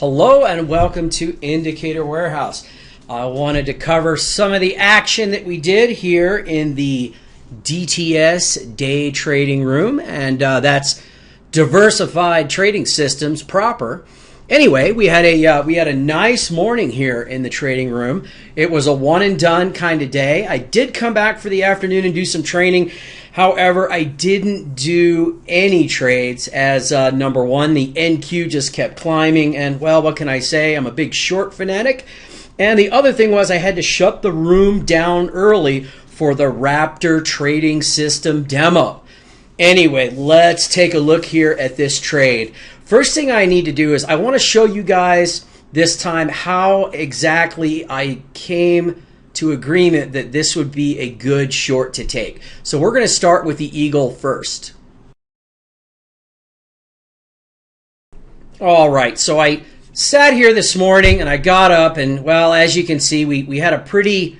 Hello and welcome to Indicator Warehouse. I wanted to cover some of the action that we did here in the DTS Day Trading Room, and that's Diversified Trading Systems proper. Anyway, we had a nice morning here in the trading room. It was a one and done kind of day. I did come back for the afternoon and do some training. However, I didn't do any trades as number one, the NQ just kept climbing, and well, what can I say? I'm a big short fanatic. And the other thing was I had to shut the room down early for the Raptor Trading System demo. Anyway, let's take a look here at this trade. First thing I need to do is I want to show you guys this time how exactly I came to agreement that this would be a good short to take. So we're going to start with the Eagle first. All right, so I sat here this morning and I got up and, well, as you can see, we had a pretty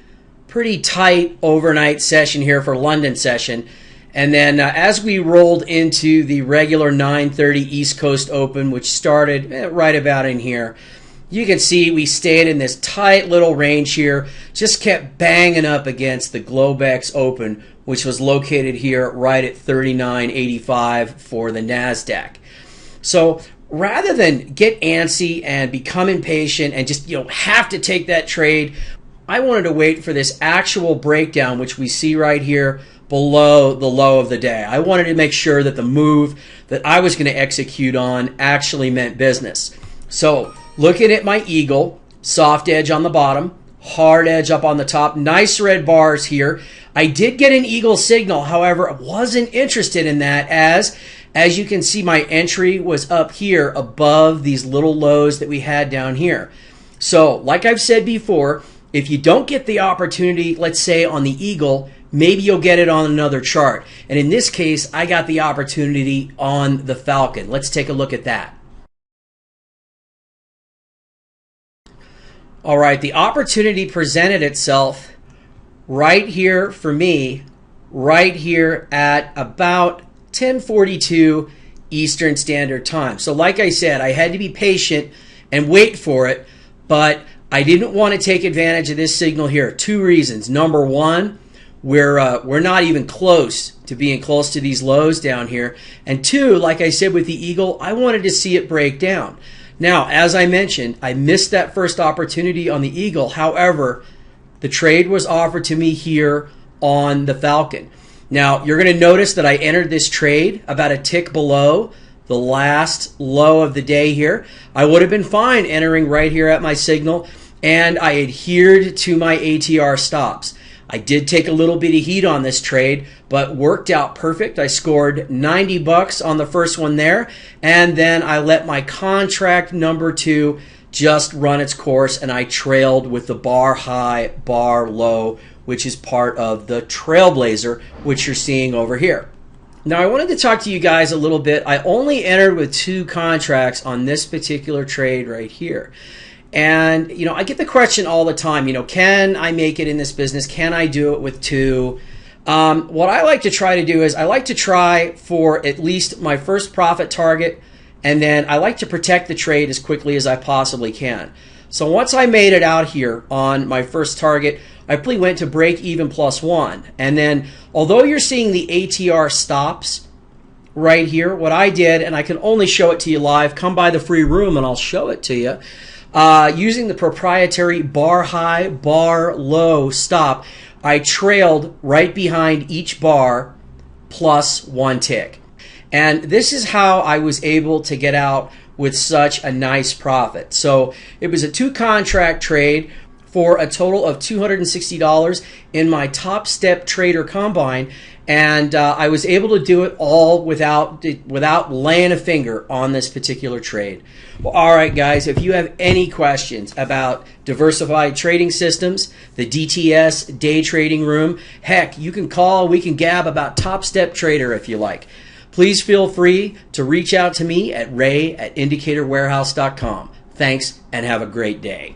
tight overnight session here for London session. And then as we rolled into the regular 9:30 East Coast Open, which started right about in here, you can see we stayed in this tight little range here, just kept banging up against the Globex Open, which was located here right at 39.85 for the NASDAQ. So rather than get antsy and become impatient and just have to take that trade, I wanted to wait for this actual breakdown, which we see right here below the low of the day. I wanted to make sure that the move that I was going to execute on actually meant business. So looking at my Eagle, soft edge on the bottom, hard edge up on the top, nice red bars here. I did get an Eagle signal, however, I wasn't interested in that as you can see, my entry was up here above these little lows that we had down here. So like I've said before, if you don't get the opportunity, let's say on the Eagle, maybe you'll get it on another chart. And in this case, I got the opportunity on the Falcon. Let's take a look at that. All right, the opportunity presented itself right here for me, right here at about 10:42 Eastern Standard Time. So like I said, I had to be patient and wait for it, but I didn't want to take advantage of this signal here. Two reasons. Number one, we're not even close to being close to these lows down here. And two, like I said with the Eagle, I wanted to see it break down. Now, as I mentioned, I missed that first opportunity on the Eagle. However, the trade was offered to me here on the Falcon. Now, you're going to notice that I entered this trade about a tick below the last low of the day here. I would have been fine entering right here at my signal, and I adhered to my ATR stops. I did take a little bit of heat on this trade, but worked out perfect. I scored 90 bucks on the first one there, and then I let my contract number two just run its course, and I trailed with the bar high, bar low, which is part of the Trailblazer, which you're seeing over here. Now, I wanted to talk to you guys a little bit. I only entered with two contracts on this particular trade right here. And, I get the question all the time, can I make it in this business? Can I do it with two? What I like to try to do is I like to try for at least my first profit target, and then I like to protect the trade as quickly as I possibly can. So once I made it out here on my first target, I probably went to break even +1. And then, although you're seeing the ATR stops right here, what I did, and I can only show it to you live, come by the free room and I'll show it to you. Using the proprietary bar high, bar low stop, I trailed right behind each bar +1 tick. And this is how I was able to get out with such a nice profit. So it was a two contract trade for a total of $260 in my Top Step Trader Combine, and I was able to do it all without laying a finger on this particular trade. Well, all right, guys, if you have any questions about Diversified Trading Systems, the DTS Day Trading Room, heck, you can call, we can gab about Top Step Trader if you like. Please feel free to reach out to me at ray@indicatorwarehouse.com. Thanks, and have a great day.